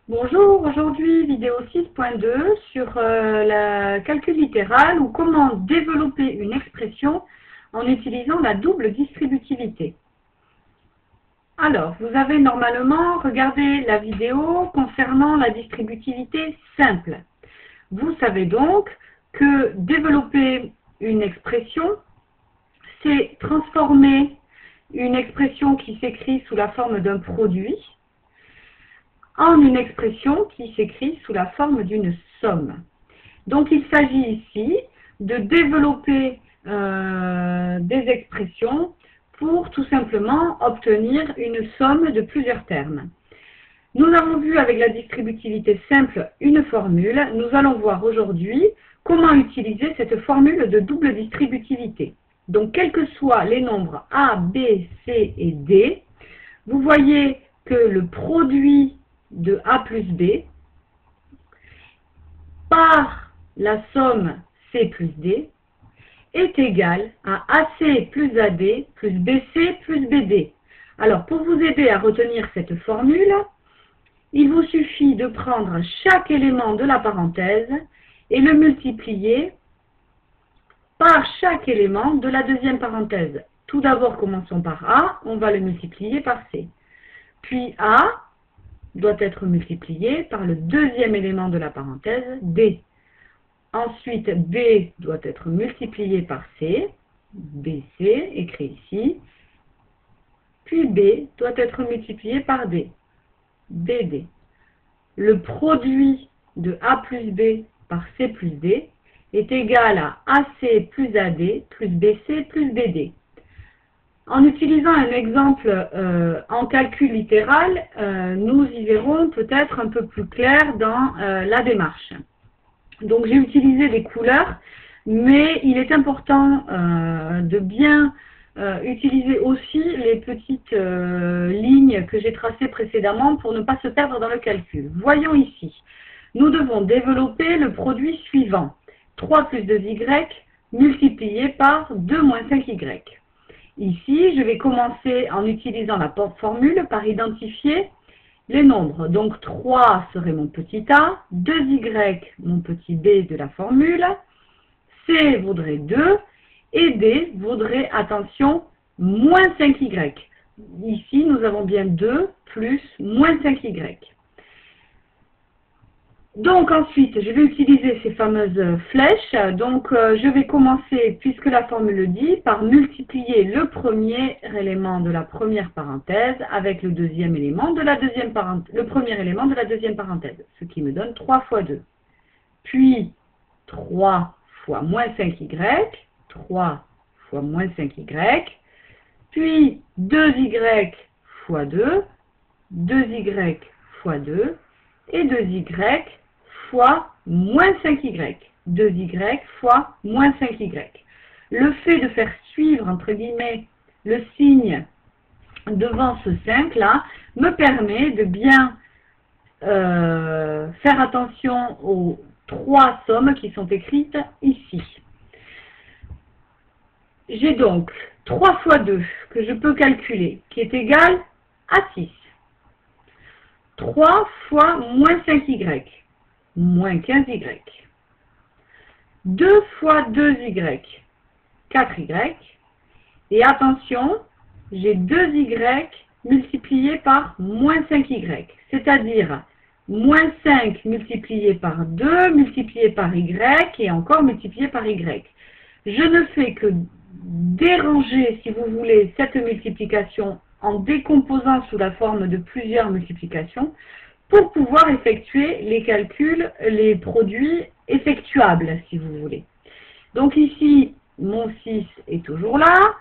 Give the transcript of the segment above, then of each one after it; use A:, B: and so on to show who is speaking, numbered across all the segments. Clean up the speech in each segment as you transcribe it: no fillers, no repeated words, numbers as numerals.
A: Bonjour, aujourd'hui vidéo 6.2 sur le calcul littéral ou comment développer une expression en utilisant la double distributivité. Alors, vous avez normalement regardé la vidéo concernant la distributivité simple. Vous savez donc que développer une expression, c'est transformer une expression qui s'écrit sous la forme d'un produit en une expression qui s'écrit sous la forme d'une somme. Donc, il s'agit ici de développer des expressions pour tout simplement obtenir une somme de plusieurs termes. Nous avons vu avec la distributivité simple une formule. Nous allons voir aujourd'hui comment utiliser cette formule de double distributivité. Donc, quels que soient les nombres A, B, C et D, vous voyez que le produit de A plus B par la somme C plus D est égal à AC plus AD plus BC plus BD. Alors, pour vous aider à retenir cette formule, il vous suffit de prendre chaque élément de la parenthèse et le multiplier par chaque élément de la deuxième parenthèse. Tout d'abord, commençons par A, on va le multiplier par C. Puis A doit être multiplié par le deuxième élément de la parenthèse, D. Ensuite, B doit être multiplié par C, BC, écrit ici. Puis B doit être multiplié par D, BD. Le produit de A plus B par C plus D est égal à AC plus AD plus BC plus BD. En utilisant un exemple en calcul littéral, nous y verrons peut-être un peu plus clair dans la démarche. Donc j'ai utilisé des couleurs, mais il est important de bien utiliser aussi les petites lignes que j'ai tracées précédemment pour ne pas se perdre dans le calcul. Voyons ici, nous devons développer le produit suivant, 3 plus 2y multiplié par 2 moins 5y. Ici, je vais commencer en utilisant la formule par identifier les nombres. Donc, 3 serait mon petit a, 2y mon petit b de la formule, c vaudrait 2 et d vaudrait, attention, moins 5y. Ici, nous avons bien 2 plus moins 5y. Donc ensuite, je vais utiliser ces fameuses flèches. Donc je vais commencer, puisque la formule le dit, par multiplier le premier élément de la première parenthèse avec le deuxième élément de la deuxième parenthèse, le premier élément de la deuxième parenthèse, ce qui me donne 3 fois 2. Puis 3 fois moins 5y, 3 fois moins 5y, puis 2y fois 2, 2y fois 2 et 2y fois moins 5y, 2y fois moins 5y. Le fait de faire suivre, entre guillemets, le signe devant ce 5 là, me permet de bien faire attention aux 3 sommes qui sont écrites ici. J'ai donc 3 fois 2 que je peux calculer, qui est égal à 6. 3 fois moins 5y, moins 15y. 2 fois 2y, 4y. Et attention, j'ai 2y multiplié par moins 5y, c'est-à-dire moins 5 multiplié par 2 multiplié par y et encore multiplié par y. Je ne fais que déranger, si vous voulez, cette multiplication en décomposant sous la forme de plusieurs multiplications pour pouvoir effectuer les calculs, les produits effectuables, si vous voulez. Donc ici, mon 6 est toujours là,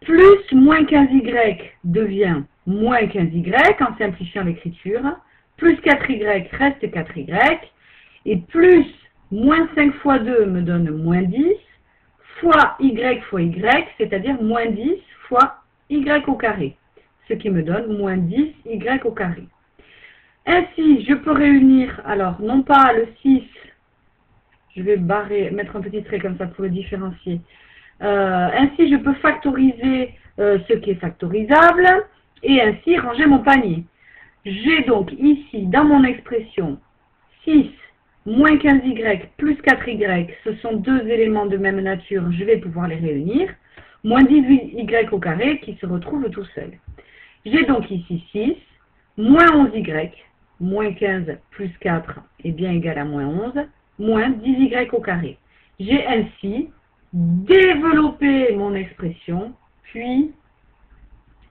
A: plus moins 15y devient moins 15y en simplifiant l'écriture, plus 4y reste 4y, et plus moins 5 fois 2 me donne moins 10, fois y, c'est-à-dire moins 10 fois y au carré, ce qui me donne moins 10y au carré. Ainsi, je peux réunir, alors non pas le 6, je vais mettre un petit trait comme ça pour le différencier. Ainsi, je peux factoriser ce qui est factorisable et ainsi ranger mon panier. J'ai donc ici, dans mon expression, 6 moins 15y plus 4y, ce sont deux éléments de même nature, je vais pouvoir les réunir, moins 18y au carré qui se retrouve tout seul. J'ai donc ici 6, moins 11y, moins 15 plus 4 est bien égal à moins 11, moins 10y au carré. J'ai ainsi développé mon expression, puis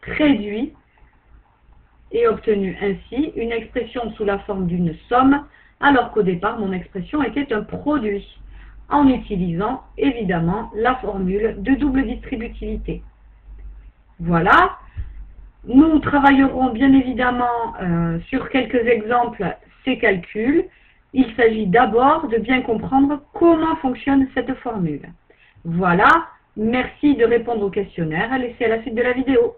A: réduit et obtenu ainsi une expression sous la forme d'une somme, alors qu'au départ, mon expression était un produit, en utilisant évidemment la formule de double distributivité. Voilà, nous travaillerons bien évidemment sur quelques exemples ces calculs. Il s'agit d'abord de bien comprendre comment fonctionne cette formule. Voilà, merci de répondre au questionnaire. Laissez à la suite de la vidéo.